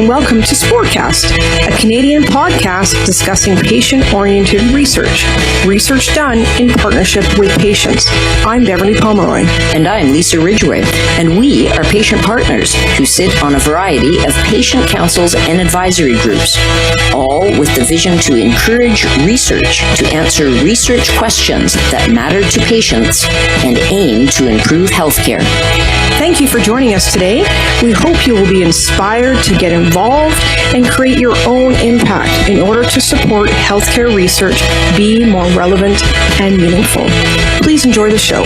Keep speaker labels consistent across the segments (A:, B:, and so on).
A: and welcome to SPORcast, a Canadian podcast discussing patient-oriented research. Research done in partnership with patients. I'm Bev Pomeroy.
B: And I'm Lisa Ridgway. And we are patient partners who sit on a variety of patient councils and advisory groups, all with the vision to encourage research, to answer research questions that matter to patients, and aim to improve healthcare.
A: Thank you for joining us today. We hope you will be inspired to get involved and create your own impact in order to support healthcare research be more relevant and meaningful. Please enjoy the show.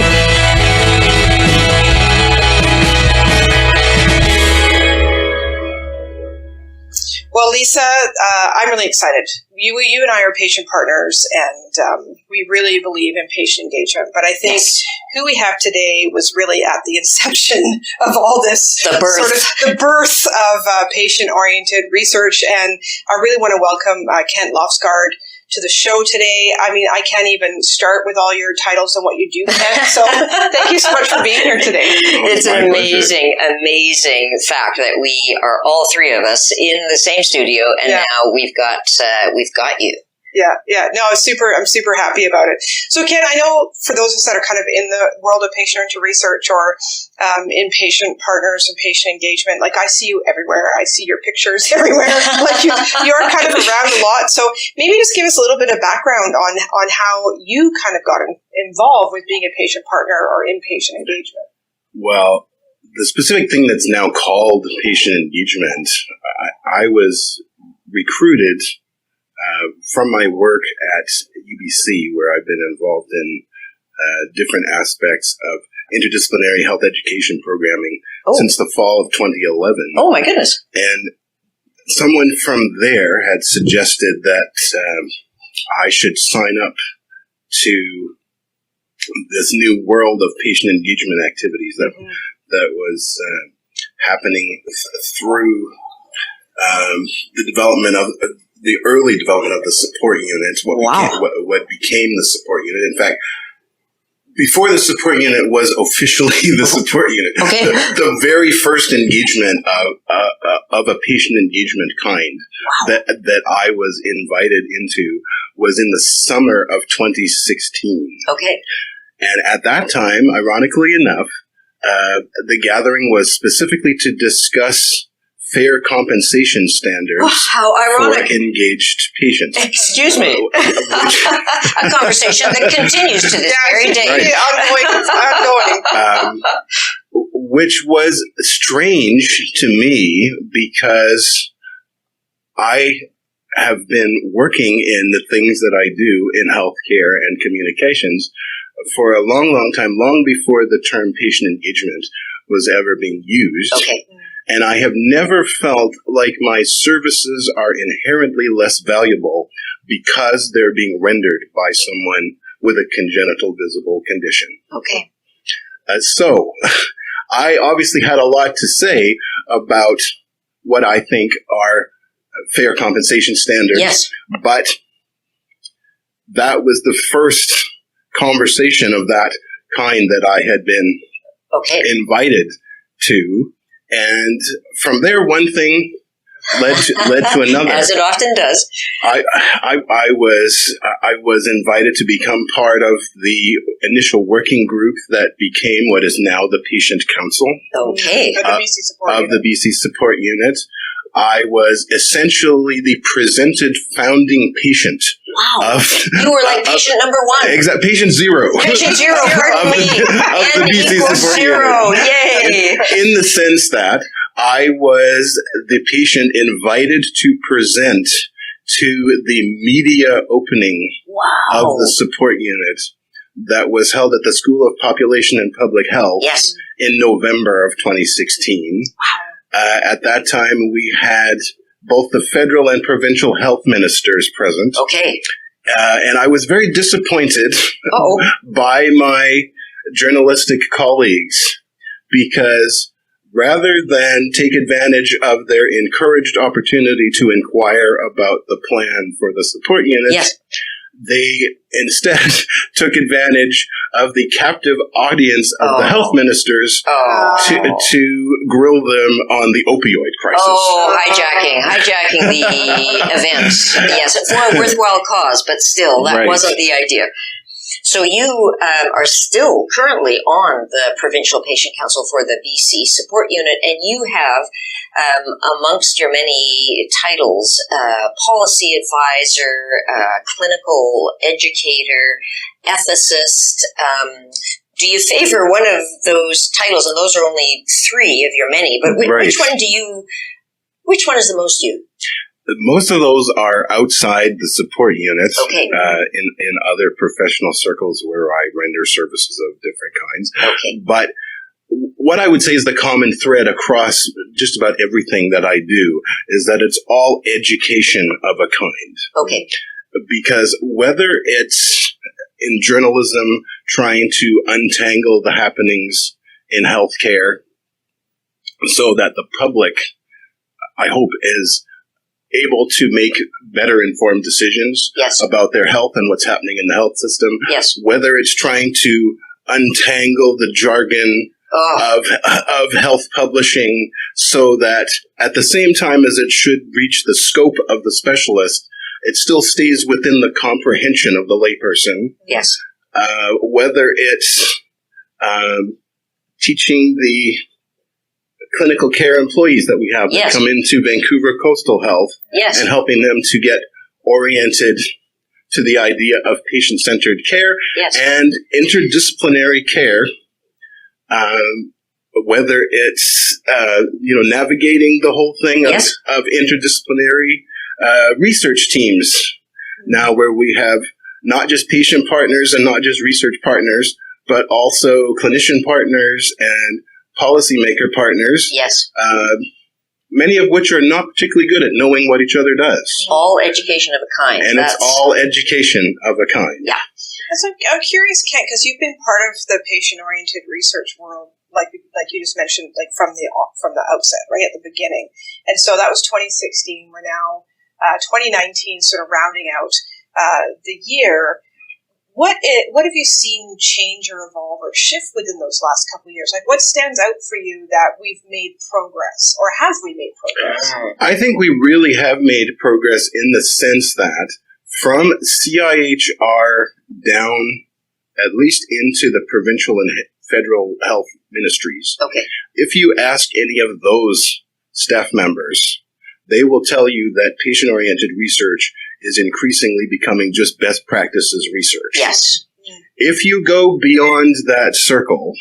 C: Well, Lisa, I'm really excited. You and I are patient partners, and we really believe in patient engagement. But I think who we have today was really at the inception of all this, the birth of patient-oriented research. And I really want to welcome Cadogan Loftsgard to the show today. I mean, I can't even start with all your titles and what you do, Ken. So thank you so much for being here today.
B: It's an amazing fact that we are all three of us in the same studio, and now we've got you.
C: Yeah. No, I'm super happy about it. So, Ken, I know for those of us that are kind of in the world of patient-oriented research or in patient partners and patient engagement, like I see you everywhere. I see your pictures everywhere. Like you're kind of around a lot. So maybe just give us a little bit of background on how you kind of got involved with being a patient partner or in patient engagement.
D: Well, the specific thing that's now called patient engagement, I was recruited from my work at UBC, where I've been involved in different aspects of interdisciplinary health education programming since the fall of 2011.
B: Oh, my goodness.
D: And someone from there had suggested that I should sign up to this new world of patient engagement activities that was happening through the development of the early development of the support unit, what became the support unit. In fact, before the support unit was officially the support unit, the very first engagement of a patient engagement kind that I was invited into was in the summer of 2016.
B: Okay. And
D: at that time, ironically enough, the gathering was specifically to discuss fair compensation standards for engaged patients.
B: Excuse me. A conversation that continues to this very day.
D: Ongoing. Which was strange to me because I have been working in the things that I do in healthcare and communications for a long time, long before the term patient engagement was ever being used.
B: Okay.
D: And I have never felt like my services are inherently less valuable because they're being rendered by someone with a congenital visible condition.
B: Okay.
D: So I obviously had a lot to say about what I think are fair compensation standards.
B: Yes.
D: But that was the first conversation of that kind that I had been invited to. And from there, one thing led to another.
B: As it often does.
D: I was invited to become part of the initial working group that became what is now the Patient Council.
B: Okay.
D: Of the BC Support Unit. I was essentially the presented founding patient.
B: Wow. You were like patient number one.
D: Exactly. Patient zero.
B: Patient zero, pardon me.
D: Of the BC Support
B: zero.
D: Unit.
B: Yay.
D: In the sense that I was the patient invited to present to the media opening of the support unit that was held at the School of Population and Public Health in November of 2016.
B: Wow.
D: At that time, we had both the federal and provincial health ministers present.
B: Okay.
D: And I was very disappointed by my journalistic colleagues because rather than take advantage of their encouraged opportunity to inquire about the plan for the support unit, they instead took advantage of the captive audience of the health ministers to grill them on the opioid crisis.
B: Oh, hijacking the event. Yes, for a worthwhile cause, but still, that wasn't the idea. So you are still currently on the Provincial Patient Council for the BC Support Unit, and you have, amongst your many titles, policy advisor, clinical educator, ethicist. Do you favor one of those titles? And those are only 3 of your many, but which one is the most you?
D: Most of those are outside the support units, in other professional circles where I render services of different kinds.
B: Okay.
D: But what I would say is the common thread across just about everything that I do is that it's all education of a kind.
B: Okay.
D: Because whether it's in journalism trying to untangle the happenings in healthcare so that the public, I hope, is able to make better informed decisions about their health and what's happening in the health system.
B: Yes.
D: Whether it's trying to untangle the jargon of health publishing so that at the same time as it should reach the scope of the specialist, it still stays within the comprehension of the layperson.
B: Yes.
D: Whether it's teaching the clinical care employees that we have that come into Vancouver Coastal Health and helping them to get oriented to the idea of patient-centered care and interdisciplinary care, whether it's navigating the whole thing of interdisciplinary research teams now where we have not just patient partners and not just research partners, but also clinician partners and policymaker partners, many of which are not particularly good at knowing what each other does.
B: All education of a kind.
D: And it's all education of a kind.
B: Yeah.
C: So I'm curious, Kent, because you've been part of the patient-oriented research world, like you just mentioned, like from the outset, right at the beginning. And so that was 2016. We're now 2019, sort of rounding out the year. What have you seen change or evolve or shift within those last couple of years? Like, what stands out for you that we've made progress, or have we made progress?
D: I think we really have made progress in the sense that from CIHR down, at least into the provincial and federal health ministries.
B: Okay.
D: If you ask any of those staff members, they will tell you that patient-oriented research is increasingly becoming just best practices research.
B: Yes.
D: If you go beyond that circle,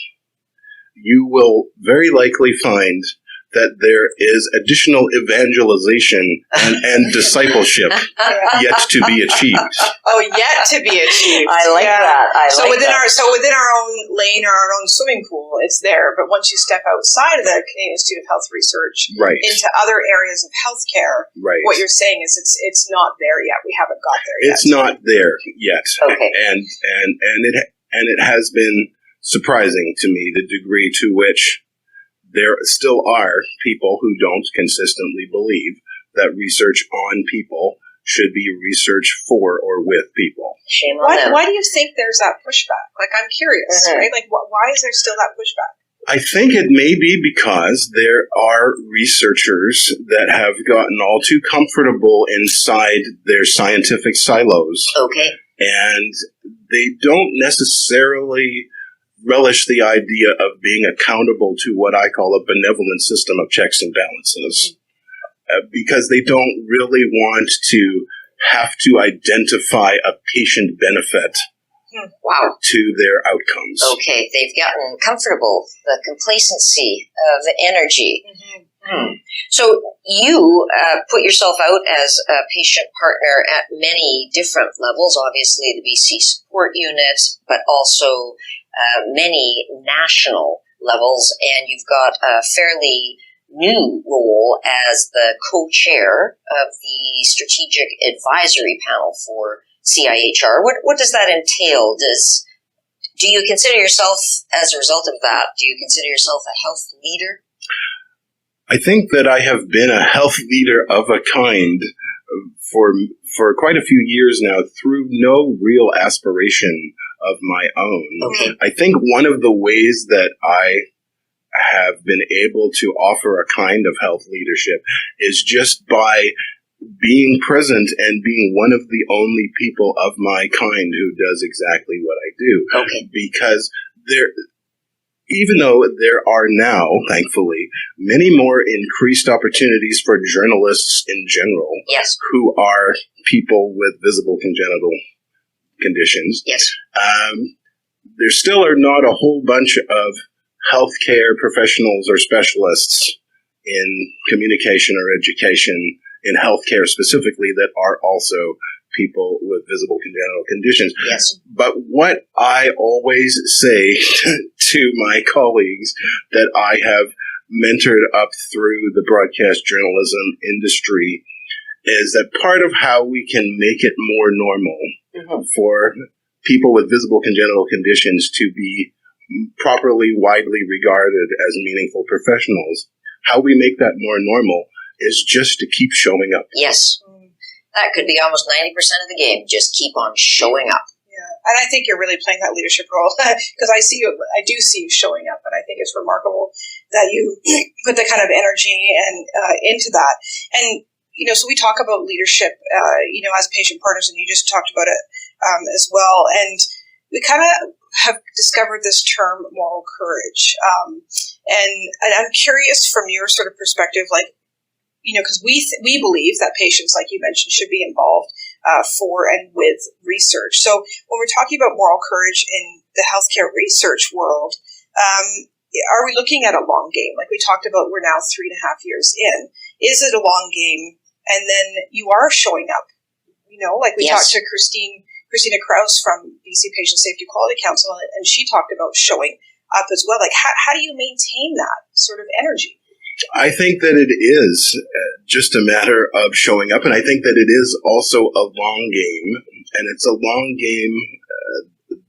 D: you will very likely find that there is additional evangelization and discipleship yet to be achieved.
C: Oh, yet to be achieved.
B: I like that.
C: So within our own lane or our own swimming pool, it's there. But once you step outside of the Canadian Institute of Health Research into other areas of healthcare, what you're saying is it's not there yet. We haven't got there yet.
D: It's not there yet.
B: Okay.
D: And it has been surprising to me the degree to which there still are people who don't consistently believe that research on people should be research for or with people.
B: Shame on them.
C: Why do you think there's that pushback? Like, I'm curious, right? Like, why is there still that pushback?
D: I think it may be because there are researchers that have gotten all too comfortable inside their scientific silos.
B: Okay.
D: And they don't necessarily relish the idea of being accountable to what I call a benevolent system of checks and balances, because they don't really want to have to identify a patient benefit to their outcomes.
B: Okay, they've gotten comfortable, the complacency of the energy. So you put yourself out as a patient partner at many different levels, obviously the BC support unit, but also many national levels, and you've got a fairly new role as the co-chair of the strategic advisory panel for CIHR. What does that entail? Do you consider yourself, as a result of that, do you consider yourself a health leader?
D: I think that I have been a health leader of a kind for quite a few years now, through no real aspiration of my own.
B: Okay.
D: I think one of the ways that I have been able to offer a kind of health leadership is just by being present and being one of the only people of my kind who does exactly what I do.
B: Okay.
D: Because even though there are now, thankfully, many more increased opportunities for journalists in general,
B: Yes.
D: who are people with visible congenital conditions,
B: Yes.
D: there still are not a whole bunch of healthcare professionals or specialists in communication or education, in healthcare specifically, that are also people with visible congenital conditions.
B: Yes.
D: But what I always say to my colleagues that I have mentored up through the broadcast journalism industry is that part of how we can make it more normal for people with visible congenital conditions to be properly, widely regarded as meaningful professionals, how we make that more normal is just to keep showing up.
B: Yes. That could be almost 90% of the game. Just keep on showing up.
C: Yeah, and I think you're really playing that leadership role because I do see you showing up, and I think it's remarkable that you put the kind of energy and into that. And so we talk about leadership, as patient partners, and you just talked about it as well. And we kind of have discovered this term, moral courage. And I'm curious from your sort of perspective, like, because we believe that patients, like you mentioned, should be involved for and with research. So when we're talking about moral courage in the healthcare research world, are we looking at a long game? Like we talked about, we're now 3.5 years in. Is it a long game? And then you are showing up, like we talked to Christina Krause from BC Patient Safety Quality Council, and she talked about showing up as well. Like how do you maintain that sort of energy?
D: I think that it is just a matter of showing up, and I think that it is also a long game, and it's a long game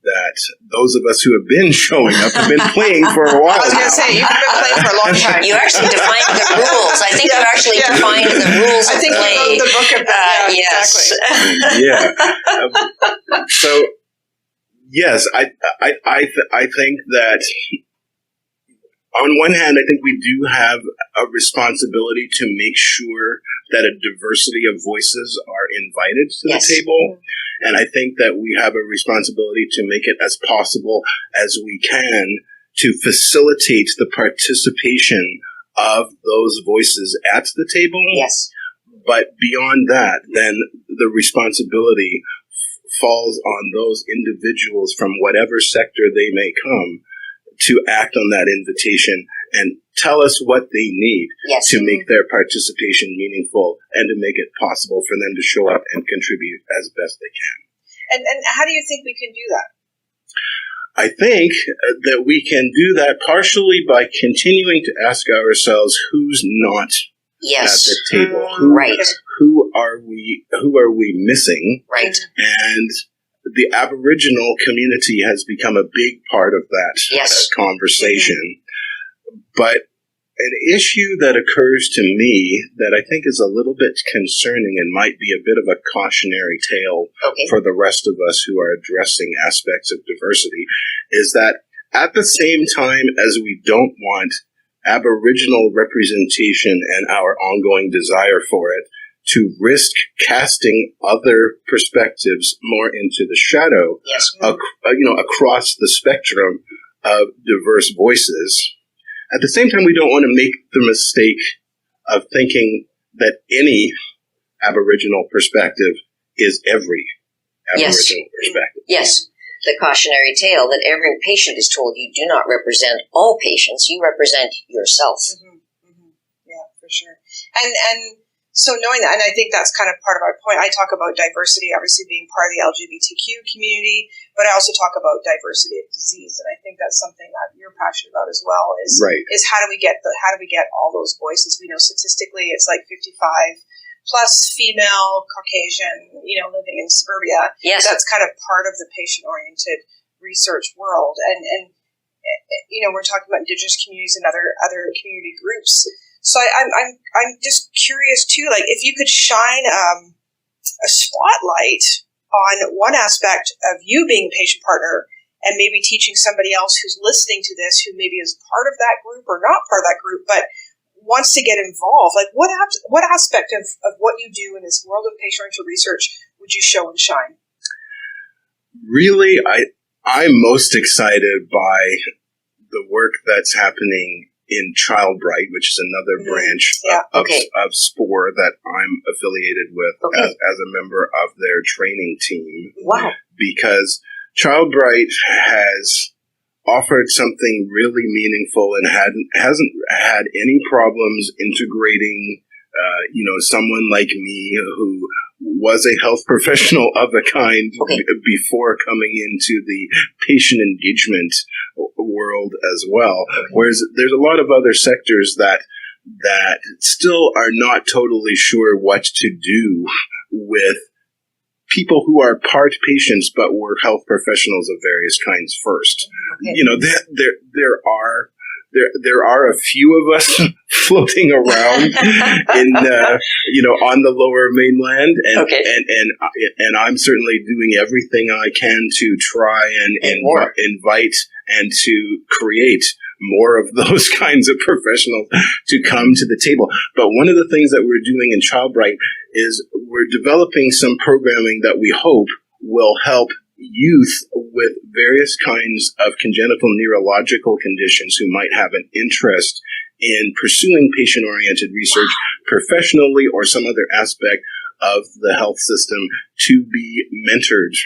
D: that those of us who have been showing up have been playing for a while.
C: I was going to say, you've been playing for a long time.
B: You actually defined the rules. I think you actually defined the rules of play.
C: I think you wrote the book of that.
B: Yes.
C: Exactly.
D: Yeah. So, yes, I think that on one hand, I think we do have a responsibility to make sure that a diversity of voices are invited to the table. And I think that we have a responsibility to make it as possible as we can to facilitate the participation of those voices at the table.
B: Yes.
D: But beyond that, then the responsibility falls on those individuals from whatever sector they may come to act on that invitation and tell us what they need to make their participation meaningful and to make it possible for them to show up and contribute as best they can.
C: And how do you think we can do that?
D: I think that we can do that partially by continuing to ask ourselves who's not at the table. Who are we missing?
B: Right.
D: And the Aboriginal community has become a big part of that conversation. But an issue that occurs to me that I think is a little bit concerning and might be a bit of a cautionary tale for the rest of us who are addressing aspects of diversity is that at the same time as we don't want Aboriginal representation and our ongoing desire for it to risk casting other perspectives more into the shadow, across the spectrum of diverse voices. At the same time, we don't want to make the mistake of thinking that any Aboriginal perspective is every Aboriginal perspective.
B: Yes. The cautionary tale that every patient is told you do not represent all patients, you represent yourself.
C: Yeah, for sure. And so knowing that, and I think that's kind of part of our point, I talk about diversity obviously being part of the LGBTQ community, but I also talk about diversity of disease, and I think that's something that you're passionate about as well. Is how do we get all those voices? We know statistically it's like 55 plus female Caucasian, living in suburbia.
B: Yes,
C: that's kind of part of the patient-oriented research world, and we're talking about Indigenous communities and other community groups. So I'm just curious too, like if you could shine a spotlight on one aspect of you being a patient partner and maybe teaching somebody else who's listening to this who maybe is part of that group or not part of that group, but wants to get involved. Like what aspect of what you do in this world of patient-oriented research would you show and shine?
D: Really, I'm most excited by the work that's happening in Childbright, which is another branch of SPOR that I'm affiliated with as a member of their training team.
B: Wow.
D: Because Childbright has offered something really meaningful and hasn't had any problems integrating someone like me who was a health professional of a kind before coming into the patient engagement world as well. Whereas there's a lot of other sectors that still are not totally sure what to do with people who are part patients but were health professionals of various kinds first. There are a few of us floating around in on the Lower Mainland, and I'm certainly doing everything I can to try and invite and to create more of those kinds of professionals to come to the table. But one of the things that we're doing in Childbright is we're developing some programming that we hope will help youth with various kinds of congenital neurological conditions who might have an interest in pursuing patient-oriented research professionally or some other aspect of the health system to be mentored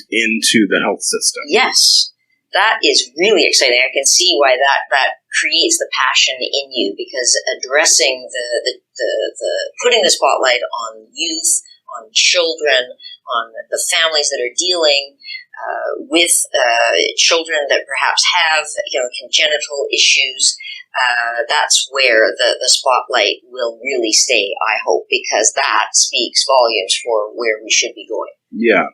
D: into the health system.
B: Yes. That is really exciting. I can see why that creates the passion in you, because addressing the putting the spotlight on youth, on children, on the families that are dealing with children that perhaps have congenital issues. That's where the spotlight will really stay, I hope, because that speaks volumes for where we should be going.
D: Yeah.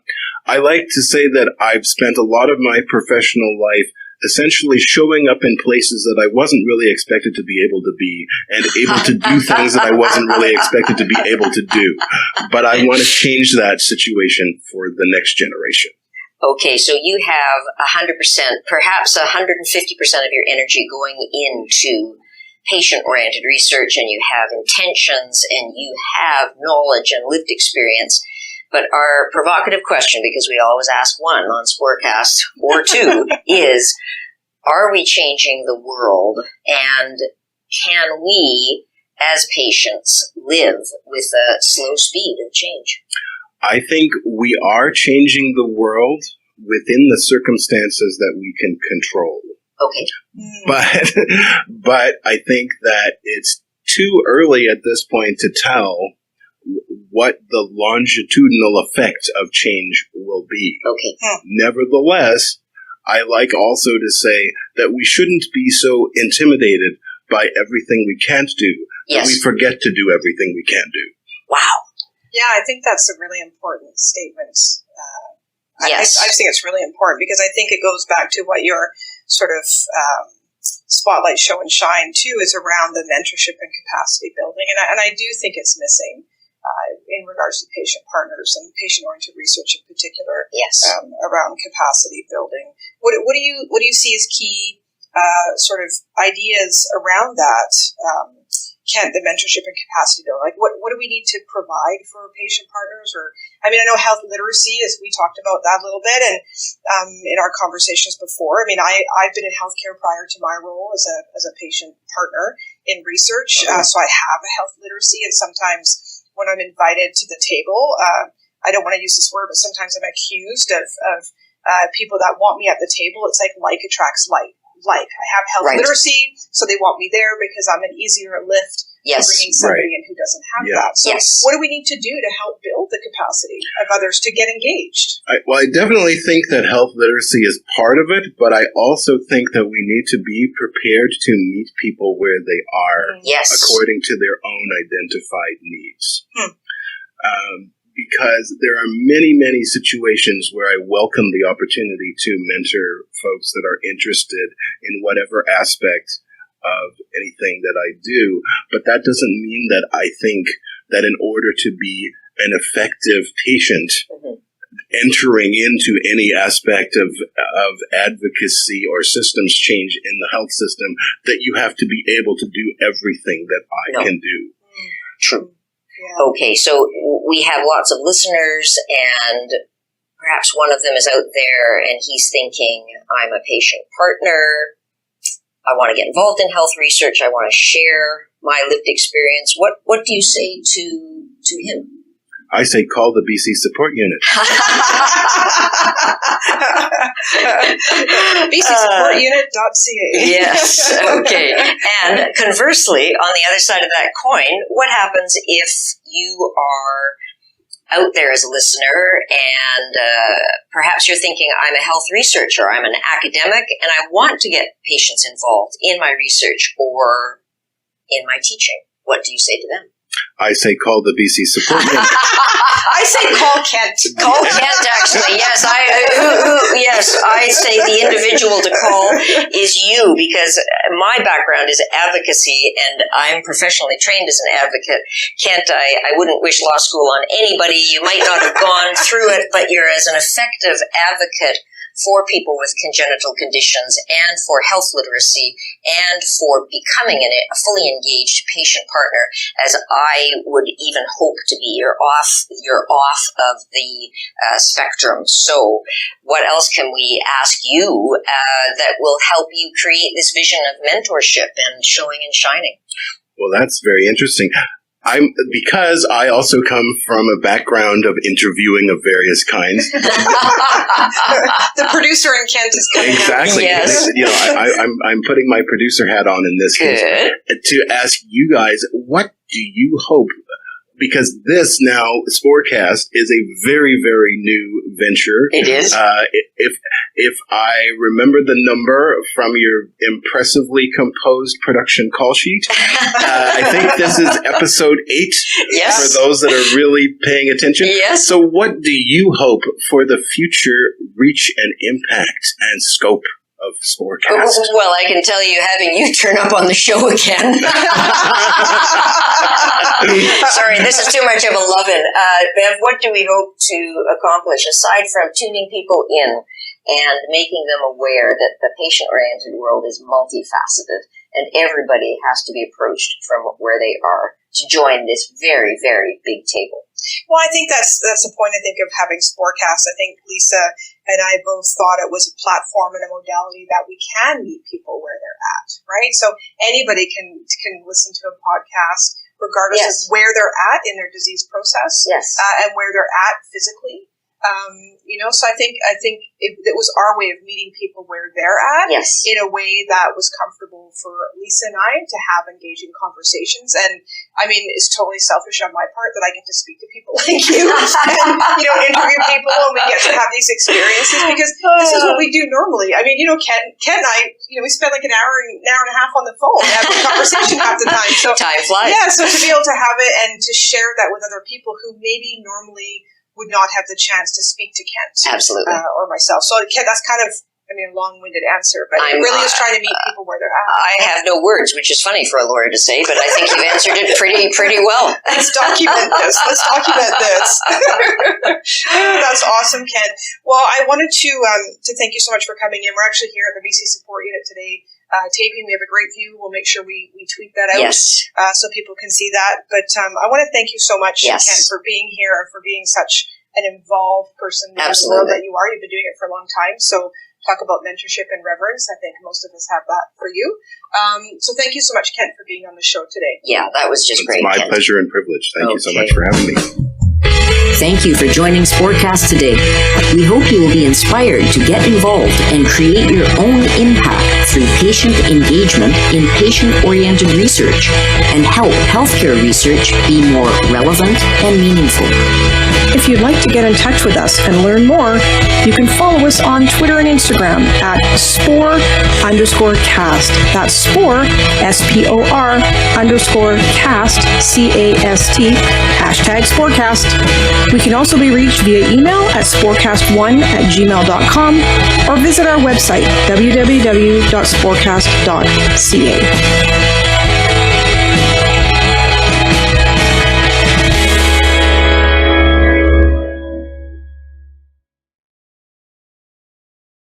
D: I like to say that I've spent a lot of my professional life essentially showing up in places that I wasn't really expected to be able to be and able to do things that I wasn't really expected to be able to do. But I want to change that situation for the next generation.
B: Okay, so you have 100%, perhaps 150% of your energy going into patient-oriented research, and you have intentions, and you have knowledge and lived experience. But our provocative question, because we always ask one on SPORcast or two, is, are we changing the world? And can we, as patients, live with a slow speed of change?
D: I think we are changing the world within the circumstances that we can control.
B: Okay.
D: But I think that it's too early at this point to tell what the longitudinal effect of change will be.
B: Okay.
D: Nevertheless, I like also to say that we shouldn't be so intimidated by everything we can't do that we forget to do everything we can do.
B: Wow.
C: Yeah, I think that's a really important statement.
B: Yes.
C: I think it's really important because I think it goes back to what your sort of spotlight show and shine too is around the mentorship and capacity building, and I do think it's missing in regards to patient partners and patient-oriented research in particular.
B: Yes.
C: Around capacity building. What do you see as key sort of ideas around that? The mentorship and capacity building? Like, what do we need to provide for patient partners? Or, I know health literacy, as we talked about that a little bit, and in our conversations before. I've been in healthcare prior to my role as a patient partner in research, so I have a health literacy. And sometimes when I'm invited to the table, I don't want to use this word, but sometimes I'm accused of people that want me at the table. It's like attracts like. I have health literacy, so they want me there because I'm an easier lift to bringing somebody in who doesn't have that. So what do we need to do to help build the capacity of others to get engaged?
D: I definitely think that health literacy is part of it, but I also think that we need to be prepared to meet people where they are according to their own identified needs. Because there are many, many situations where I welcome the opportunity to mentor folks that are interested in whatever aspect of anything that I do. But that doesn't mean that I think that in order to be an effective patient entering into any aspect of advocacy or systems change in the health system, that you have to be able to do everything that I can do.
B: True. Yeah. Okay, so we have lots of listeners, and perhaps one of them is out there and he's thinking, I'm a patient partner, I want to get involved in health research, I want to share my lived experience. What do you say to him?
D: I say call the BC Support Unit.
C: BCSupportUnit.ca.
B: Yes, okay. And conversely, on the other side of that coin, what happens if you are out there as a listener and perhaps you're thinking, I'm a health researcher, I'm an academic, and I want to get patients involved in my research or in my teaching. What do you say to them?
D: I say call the BC Support Unit.
C: I say call Kent.
B: Call Kent, actually. Yes, I say the individual to call is you, because my background is advocacy, and I'm professionally trained as an advocate. Kent, I wouldn't wish law school on anybody. You might not have gone through it, but you're as an effective advocate for people with congenital conditions and for health literacy and for becoming a fully engaged patient partner, as I would even hope to be. You're off of the spectrum. So what else can we ask you that will help you create this vision of mentorship and showing and shining?
D: Well, that's very interesting. Because I also come from a background of interviewing of various kinds.
C: The producer in Kent is coming
D: exactly.
C: out.
D: Yes. I'm putting my producer hat on in this case to ask you guys, what do you hope? Because this now, SPORcast, is a very, very new venture.
B: It is.
D: If I remember the number from your impressively composed production call sheet, I think this is episode 8.
B: Yes.
D: For those that are really paying attention.
B: Yes.
D: So what do you hope for the future reach and impact and scope of SPORcast?
B: Well, I can tell you, having you turn up on the show again. Sorry, this is too much of a love-in. Bev, what do we hope to accomplish, aside from tuning people in and making them aware that the patient-oriented world is multifaceted and everybody has to be approached from where they are to join this very, very big table?
C: Well, I think that's the point, I think, of having SPORcast. I think Lisa and I both thought it was a platform and a modality that we can meet people where they're at, right? So anybody can listen to a podcast regardless of where they're at in their disease process, and where they're at physically. So I think it was our way of meeting people where they're at in a way that was comfortable for Lisa and I to have engaging conversations. And I mean, it's totally selfish on my part that I get to speak to people like you and, interview people, and we get to have these experiences, because this is what we do normally. I mean, Ken and I, we spend like an hour and a half on the phone having a conversation half the time. So
B: time flies.
C: Yeah, so to be able to have it and to share that with other people who maybe normally would not have the chance to speak to Kent.
B: Absolutely.
C: Or myself. So Kent, that's kind of, a long-winded answer, but it really is trying to meet people where they're at.
B: I have no words, which is funny for a lawyer to say, but I think you've answered it pretty well.
C: Let's document this. That's awesome, Kent. Well, I wanted to thank you so much for coming in. We're actually here at the BC Support Unit today, taping. We have a great view. We'll make sure we tweet that out so people can see that. But I want to thank you so much, Kent, for being here and for being such an involved person in the world that you are. You've been doing it for a long time. So talk about mentorship and reverence. I think most of us have that for you. So thank you so much, Kent, for being on the show today.
B: Yeah, that was just great.
D: It's my pleasure and privilege. Thank you so much for having me.
B: Thank you for joining SPORcast today. We hope you will be inspired to get involved and create your own impact through patient engagement in patient-oriented research and help healthcare research be more relevant and meaningful.
A: If you'd like to get in touch with us and learn more, you can follow us on Twitter and Instagram at SPOR_cast. That's SPOR, SPOR _cast, CAST, #SPORcast. We can also be reached via email at sporcast1@gmail.com or visit our website, www.sporcast.ca.